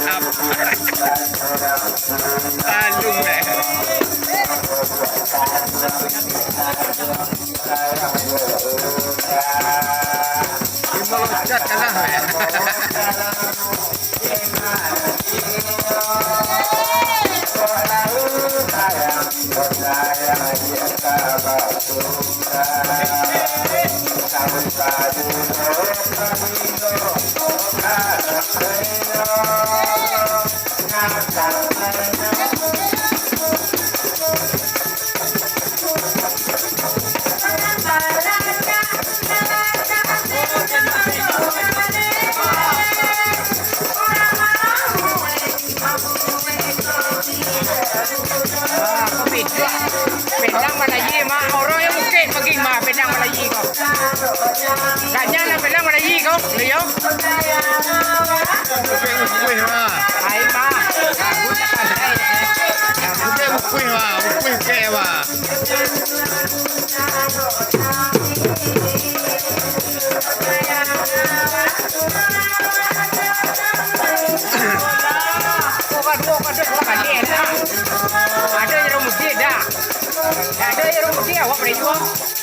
ครับลุงแหละจัดกันแล้วเหรเป็นนางมาลายีมาเอาร้อยมุกเกตมากินมาเป็นนางมาลายีเขาการย่างนั้นเป็นนางมาลายีเขาเลี้ยวคุยมาไอ้มาคุณจะกันได้คุณจะคุยมาคุยแกว่าbukan dia dah. Ada yang rumah dia dah. Ada yang rumah dia awak boleh jual.